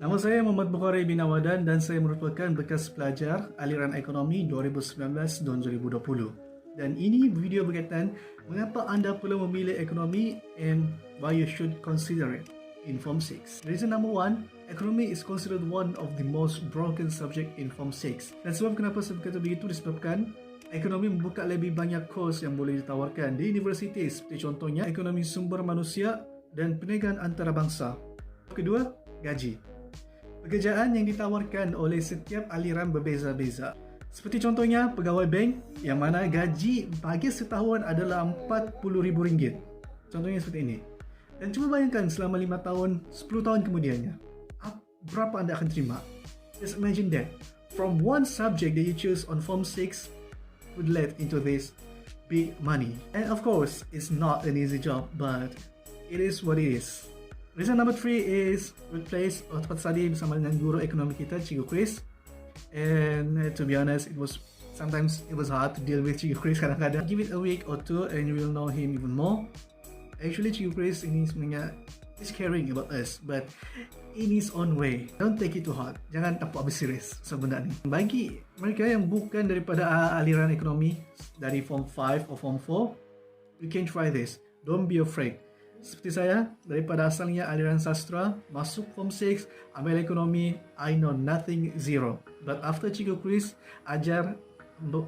Nama saya Muhammad Bukhari bin Awadan dan saya merupakan bekas pelajar aliran ekonomi 2019 dan 2020. Dan ini video berkaitan mengapa anda perlu memilih ekonomi and why you should consider it in Form 6. Reason number 1, ekonomi is considered one of the most broken subject in Form 6. Dan sebab kenapa saya berkata begitu disebabkan ekonomi membuka lebih banyak kos yang boleh ditawarkan di universiti, seperti contohnya ekonomi sumber manusia dan perniagaan antarabangsa. Kedua, gaji. Pekerjaan yang ditawarkan oleh setiap aliran berbeza-beza. Seperti contohnya pegawai bank yang mana gaji bagi setahun adalah RM40,000. Contohnya seperti ini. Dan cuba bayangkan selama 5 tahun, 10 tahun kemudiannya, berapa anda akan terima? Just imagine that. From one subject that you choose on Form 6 would lead into this big money. And of course, it's not an easy job, but it is what it is. Reason number 3 is replace atau tadi bersama dengan guru ekonomi kita, Cikgu Chris. And to be honest, sometimes it was hard to deal with Cikgu Chris kadang-kadang. Give it a week or two and you will know him even more. Actually, Cikgu Chris ini sebenarnya is caring about us, but in his own way. Don't take it too hard. Jangan tapu habis serius sebenarnya. Bagi mereka yang bukan daripada aliran ekonomi dari Form 5 or Form 4, you can try this. Don't be afraid. Seperti saya, daripada asalnya aliran sastra, masuk Form 6, ambil ekonomi, I know nothing, zero. But after Cikgu Chris ajar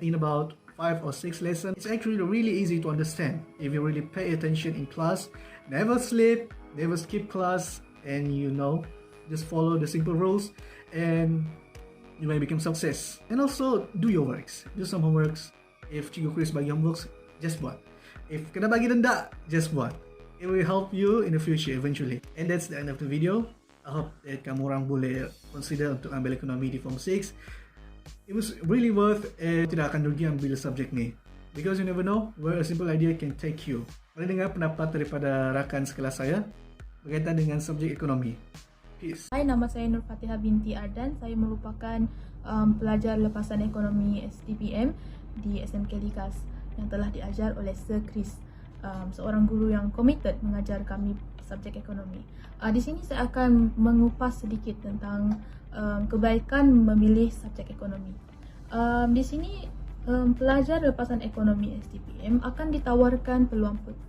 in about 5 or 6 lessons, it's actually really easy to understand if you really pay attention in class. Never sleep, never skip class, and just follow the simple rules, and you may become success. And also, do your works. Do some homeworks. If Cikgu Chris bagi homeworks, just buat. If kena bagi denda, just buat. It will help you in the future eventually. And that's the end of the video. I hope that kamu orang boleh consider untuk ambil ekonomi di Form 6. It was really worth it. Tidak akan rugi ambil subjek ni. Because you never know where a simple idea can take you. Mari dengar pendapat daripada rakan sekelas saya berkaitan dengan subjek ekonomi. Peace. Hai, nama saya Nur Fatihah binti Ardan. Saya merupakan pelajar lepasan ekonomi STPM di SMK Likas yang telah diajar oleh Sir Chris. Seorang guru yang committed mengajar kami subjek ekonomi. Di sini saya akan mengupas sedikit tentang kebaikan memilih subjek ekonomi. Di sini pelajar lepasan ekonomi STPM akan ditawarkan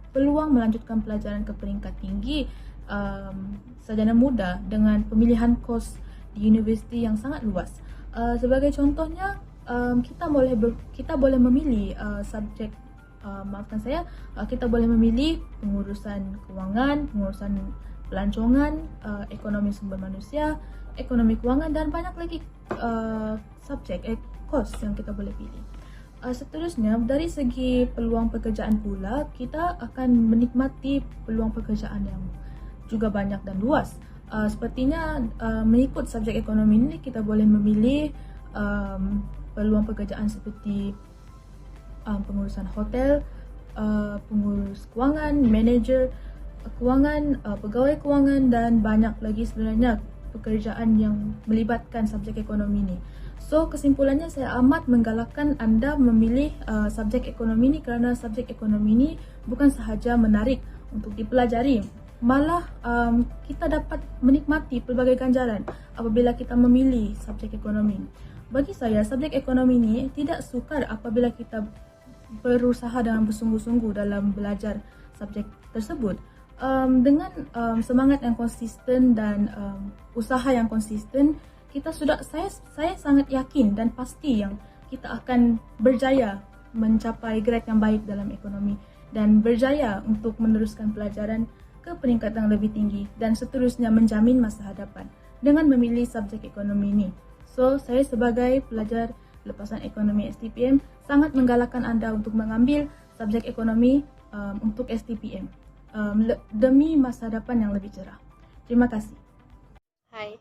peluang melanjutkan pelajaran ke peringkat tinggi sarjana muda dengan pemilihan kos di universiti yang sangat luas. Sebagai contohnya, kita boleh memilih subjek kita boleh memilih pengurusan kewangan, pengurusan pelancongan, ekonomi sumber manusia, ekonomi kewangan dan banyak lagi subjek kos yang kita boleh pilih. Seterusnya, dari segi peluang pekerjaan pula, kita akan menikmati peluang pekerjaan yang juga banyak dan luas. Sepertinya mengikut subjek ekonomi ini kita boleh memilih peluang pekerjaan seperti pengurusan hotel, pengurus kewangan, manager kewangan, pegawai kewangan dan banyak lagi sebenarnya pekerjaan yang melibatkan subjek ekonomi ini. So kesimpulannya, saya amat menggalakkan anda memilih subjek ekonomi ini kerana subjek ekonomi ini bukan sahaja menarik untuk dipelajari, malah kita dapat menikmati pelbagai ganjaran apabila kita memilih subjek ekonomi. Bagi saya, subjek ekonomi ini tidak sukar apabila kita berusaha dengan bersungguh-sungguh dalam belajar subjek tersebut. Dengan semangat yang konsisten dan usaha yang konsisten, saya sangat yakin dan pasti yang kita akan berjaya mencapai grade yang baik dalam ekonomi dan berjaya untuk meneruskan pelajaran ke peringkat yang lebih tinggi dan seterusnya menjamin masa hadapan dengan memilih subjek ekonomi ini. So, saya sebagai pelajar lepasan ekonomi STPM sangat menggalakkan anda untuk mengambil subjek ekonomi untuk STPM demi masa depan yang lebih cerah. Terima kasih. Hi.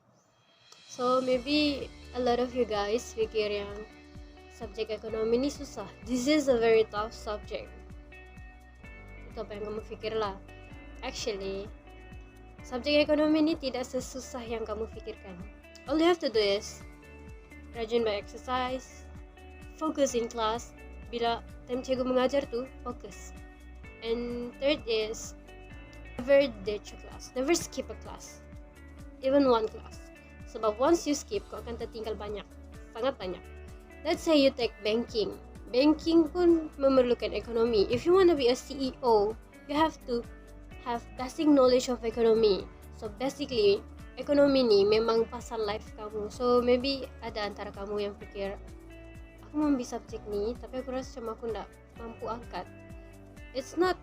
So maybe a lot of you guys pikir yang subjek ekonomi ini susah. This is a very tough subject. Itu apa yang kamu pikir lah. Actually, subjek ekonomi ini tidak sesusah yang kamu pikirkan. All you have to do is rajin exercise, fokus in class. Bila time cikgu mengajar tuh, fokus. And third is never ditch a class, never skip a class, even one class. Sebab once you skip, kau akan tertinggal banyak, sangat banyak. Let's say you take banking. Banking pun memerlukan ekonomi. If you want to be a CEO, you have to have basic knowledge of economy. So basically, ekonomi ni memang pasal life kamu. So maybe ada antara kamu yang fikir, aku mau ambil subjek ni, tapi aku rasa macam aku tak mampu angkat. It's not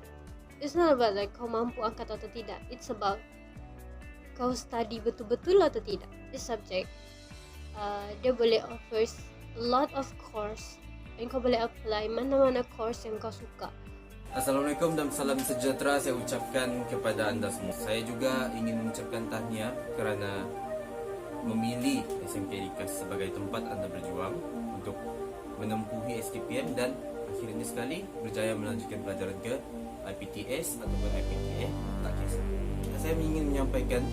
about like kau mampu angkat atau tidak. It's about kau study betul-betul atau tidak. This subject, dia boleh offers a lot of course, dan kau boleh apply mana-mana course yang kau suka. Assalamualaikum dan salam sejahtera saya ucapkan kepada anda semua. Saya juga ingin mengucapkan tahniah kerana memilih SMK Likas sebagai tempat anda berjuang untuk menempuhi STPM dan akhirnya sekali berjaya melanjutkan pelajaran ke IPTS ataupun IPTA, tak kisah. Saya ingin menyampaikan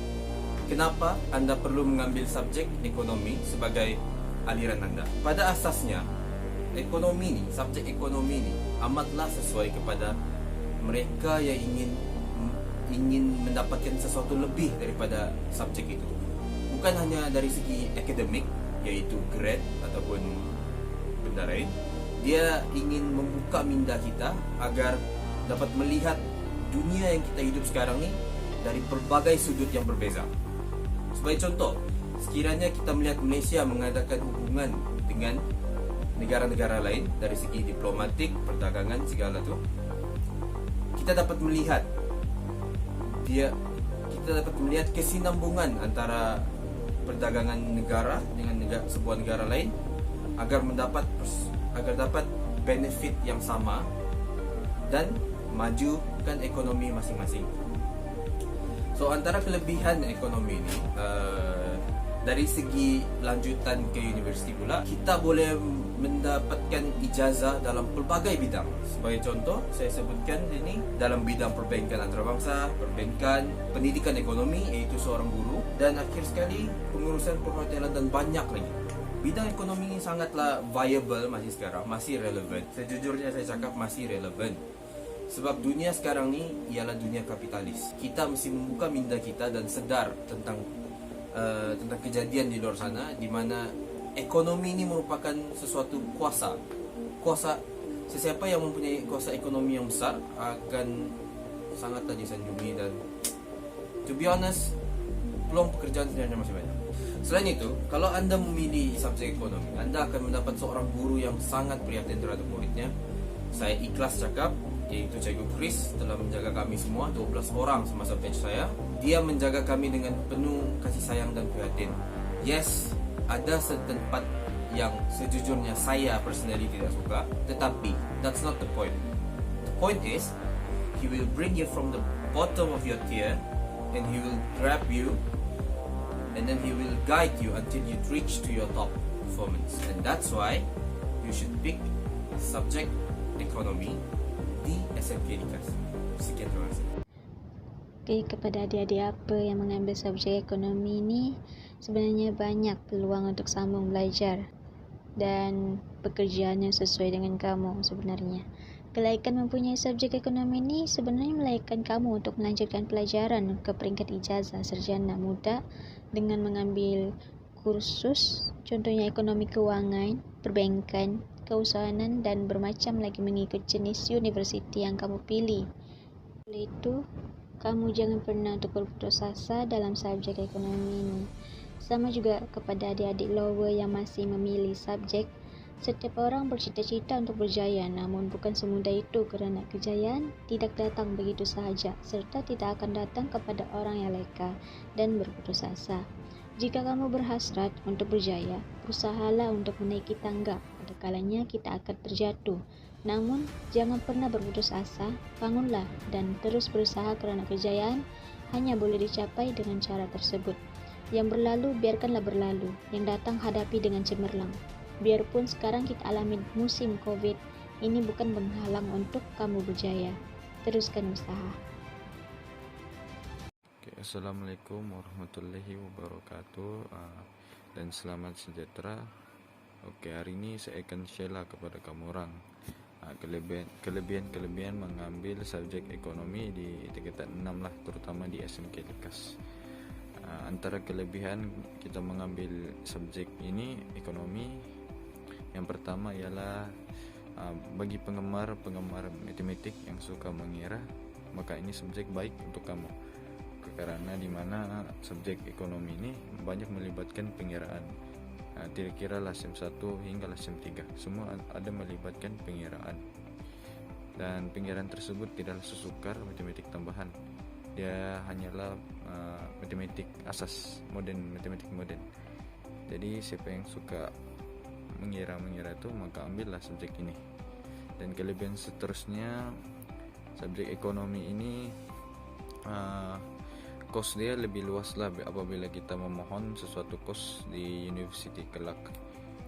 kenapa anda perlu mengambil subjek ekonomi sebagai aliran anda. Pada asasnya, ekonomi ni, subjek ekonomi ni amatlah sesuai kepada mereka yang ingin mendapatkan sesuatu lebih daripada subjek itu. Bukan hanya dari segi akademik, iaitu grade ataupun benda lain. Dia ingin membuka minda kita agar dapat melihat dunia yang kita hidup sekarang ni dari berbagai sudut yang berbeza. Sebagai contoh, sekiranya kita melihat Malaysia mengadakan hubungan dengan negara-negara lain dari segi diplomatik, perdagangan, segala tu, kita dapat melihat kesinambungan antara perdagangan negara dengan sebuah negara lain agar dapat benefit yang sama dan majukan ekonomi masing-masing. So antara kelebihan ekonomi ini, dari segi lanjutan ke universiti pula, kita boleh mendapatkan ijazah dalam pelbagai bidang. Sebagai contoh, saya sebutkan ini dalam bidang perbankan antarabangsa, perbankan, pendidikan ekonomi iaitu seorang guru, dan akhir sekali pengurusan perhotelan dan banyak lagi. Bidang ekonomi ini sangatlah viable masih sekarang, masih relevan. Sejujurnya saya cakap masih relevan. Sebab dunia sekarang ni ialah dunia kapitalis. Kita mesti membuka minda kita dan sedar tentang kejadian di luar sana, di mana ekonomi ini merupakan sesuatu kuasa. Sesiapa yang mempunyai kuasa ekonomi yang besar akan sangatlah disanjungi, dan to be honest, peluang pekerjaan sebenarnya masih banyak. Selain itu, kalau anda memilih subjek ekonomi, anda akan mendapat seorang guru yang sangat prihatin terhadap muridnya. Saya ikhlas cakap, iaitu Cikgu Chris telah menjaga kami semua 12 orang semasa batch saya. Dia menjaga kami dengan penuh kasih sayang dan prihatin. Yes, ada setempat yang sejujurnya saya personally tidak suka, tetapi that's not the point. The point is, he will bring you from the bottom of your tier and he will grab you, and then he will guide you until you reach to your top performance. And that's why you should pick subject ekonomi di SMK Likas. Sekian, terima kasih. Okay, kepada adik-adik apa yang mengambil subjek ekonomi ni, sebenarnya banyak peluang untuk sambung belajar dan pekerjaan yang sesuai dengan kamu sebenarnya. Kelayakan mempunyai subjek ekonomi ni sebenarnya melayakkan kamu untuk melanjutkan pelajaran ke peringkat ijazah sarjana muda dengan mengambil kursus, contohnya ekonomi kewangan, perbankan, keusahawanan dan bermacam lagi mengikut jenis universiti yang kamu pilih. Oleh itu, kamu jangan pernah untuk berputus asa dalam subjek ekonomi ini. Sama juga kepada adik-adik lower yang masih memilih subjek. Setiap orang bercita-cita untuk berjaya, namun bukan semudah itu kerana kejayaan tidak datang begitu sahaja serta tidak akan datang kepada orang yang leka dan berputus asa. Jika kamu berhasrat untuk berjaya, berusahalah untuk menaiki tangga. Pada kalanya kita akan terjatuh. Namun, jangan pernah berputus asa, bangunlah dan terus berusaha kerana kejayaan hanya boleh dicapai dengan cara tersebut. Yang berlalu, biarkanlah berlalu. Yang datang, hadapi dengan cemerlang. Biarpun sekarang kita alami musim COVID, ini bukan penghalang untuk kamu berjaya. Teruskan usaha. Assalamualaikum warahmatullahi wabarakatuh, dan selamat sejahtera. Okey, hari ini saya akan share lah kepada kamu orang kelebihan mengambil subjek ekonomi di tingkatan 6 lah, terutama di SMK Likas. Antara kelebihan kita mengambil subjek ini ekonomi, yang pertama ialah bagi penggemar matematik yang suka mengira, maka ini subjek baik untuk kamu, karena dimana subjek ekonomi ini banyak melibatkan pengiraan. Tidak kira lah SEM 1 hingga SEM 3 semua ada melibatkan pengiraan, dan pengiraan tersebut tidaklah sesukar matematik tambahan, dia hanyalah matematik asas matematik modern. Jadi siapa yang suka mengira itu maka ambillah subjek ini. Dan kelebihan seterusnya, subjek ekonomi ini kos dia lebih luas lah apabila kita memohon sesuatu kos di university kelak,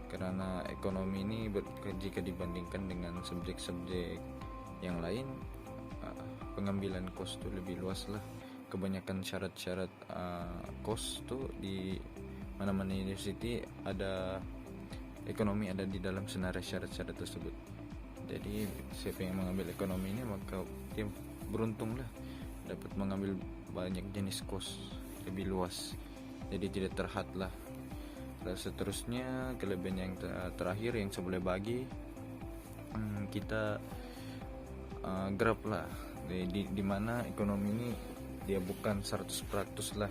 karena ekonomi ini jika dibandingkan dengan subjek-subjek yang lain, pengambilan kos itu lebih luas lah. Kebanyakan syarat-syarat kos tuh di mana-mana university ada ekonomi ada di dalam senarai syarat-syarat tersebut. Jadi siapa yang mengambil ekonomi ini maka dia beruntung lah dapat mengambil banyak jenis kos lebih luas, jadi tidak terhad lah. Dan seterusnya kelebihan yang terakhir yang saya boleh bagi, kita grab lah di mana ekonomi ini dia bukan 100% lah,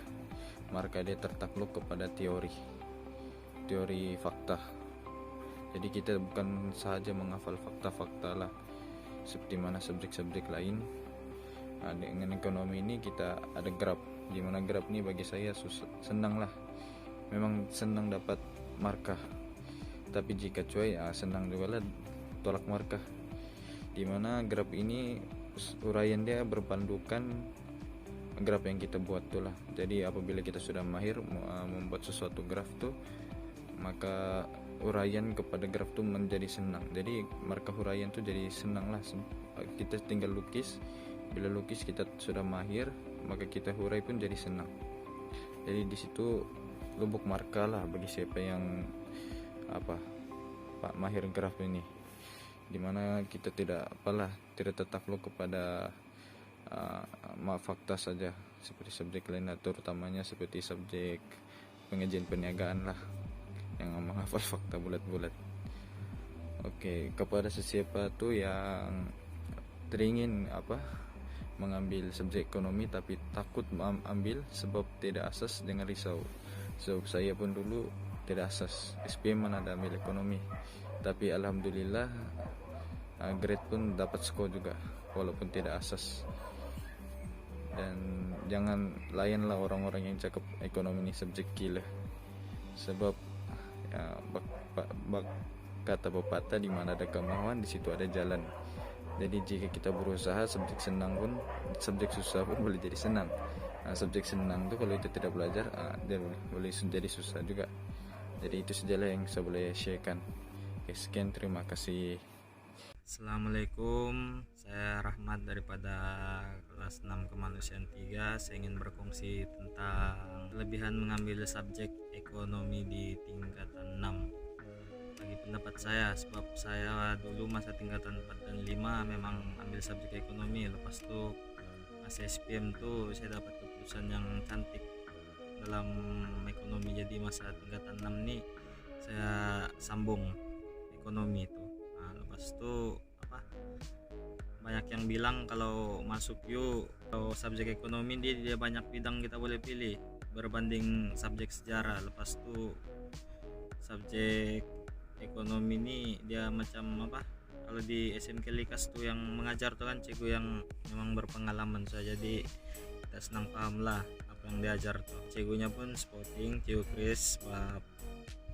maka dia tertakluk kepada teori fakta. Jadi kita bukan saja menghafal fakta-fakta lah seperti mana subjek-subjek lain. Dengan ekonomi ini kita ada grab, di mana grab ini bagi saya senang lah, memang senang dapat markah, tapi jika cuy senang juga lah tolak markah, di mana grab ini uraian dia berpandukan graf yang kita buat tuh lah. Jadi apabila kita sudah mahir membuat sesuatu graf tuh, maka uraian kepada graf tuh menjadi senang. Jadi markah uraian tuh jadi senang lah. Kita tinggal lukis, bila lukis kita sudah mahir, maka kita hurai pun jadi senang. Jadi di situ lubuk markah lah bagi siapa yang pak mahir graf ini, dimana kita tidak tertakluk kepada fakta saja seperti subjek lain, terutamanya seperti subjek pengajian perniagaan lah yang menghafal fakta bulat-bulat. Oke, kepada sesiapa tuh yang teringin mengambil subjek ekonomi tapi takut ambil sebab tidak asas, dengan risau. Sebab saya pun dulu tidak asas, SPM mana ada ambil ekonomi, tapi alhamdulillah grade pun dapat skor juga walaupun tidak asas. Dan jangan layanlah orang-orang yang cakap ekonomi ini subjek gila, sebab kata pepatah, di mana ada kemauan di situ ada jalan. Jadi jika kita berusaha, subjek senang pun, subjek susah pun boleh jadi senang. Subjek senang tuh kalau itu tidak belajar dia boleh jadi susah juga. Jadi itu sajalah yang saya boleh sharekan. Oke, sekian, terima kasih. Assalamualaikum, saya Rahmat daripada kelas 6 Kemanusiaan 3. Saya ingin berkongsi tentang kelebihan mengambil subjek ekonomi di tingkatan 6. Bagi pendapat saya, sebab saya dulu masa tingkatan 4 dan 5 memang ambil subjek ekonomi. Lepas itu masa SPM tuh saya dapat keputusan yang cantik dalam ekonomi. Jadi masa tingkatan 6 nih saya sambung ekonomi itu. Lepas itu banyak yang bilang kalau masuk kalau subjek ekonomi dia banyak bidang kita boleh pilih berbanding subjek sejarah. Lepas itu subjek ekonomi ini dia macam kalau di SMK Likas tuh yang mengajar tuh kan cikgu yang memang berpengalaman saja, jadi kita senang paham lah apa yang diajar tuh. Cigunya pun sporting, Cikgu Chris, sebab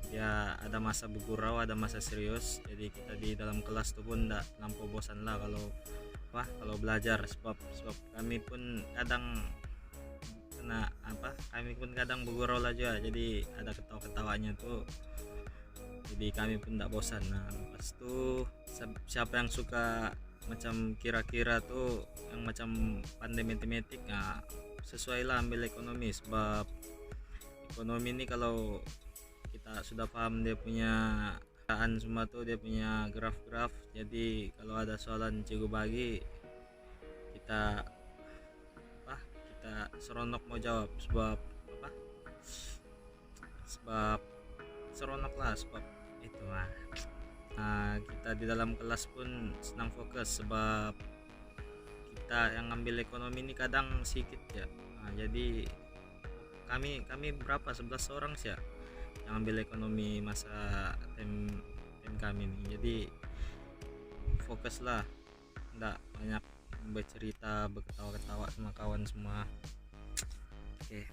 ya ada masa bergurau, ada masa serius. Jadi kita di dalam kelas tuh pun tidak lampau bosan lah kalau belajar, sebab kami pun kadang kadang bergurau lah juga, jadi ada ketawa-ketawanya tuh, jadi kami pun tidak bosan. Lepas itu siapa yang suka macam kira-kira tuh yang macam pandai matematik, sesuai lah ambil ekonomi, sebab ekonomi ini kalau kita sudah paham dia punya semua tuh, dia punya graf-graf, jadi kalau ada soalan cikgu bagi kita seronok mau jawab, sebab sebab seronok lah, sebab itu mah. Nah, kita di dalam kelas pun senang fokus sebab kita yang ngambil ekonomi ini kadang sedikit ya. Nah, jadi kami berapa 11 orang sih ya yang ambil ekonomi masa tim kami ini. Jadi fokus lah, enggak banyak bercerita, berketawa-ketawa sama kawan semua. Oke.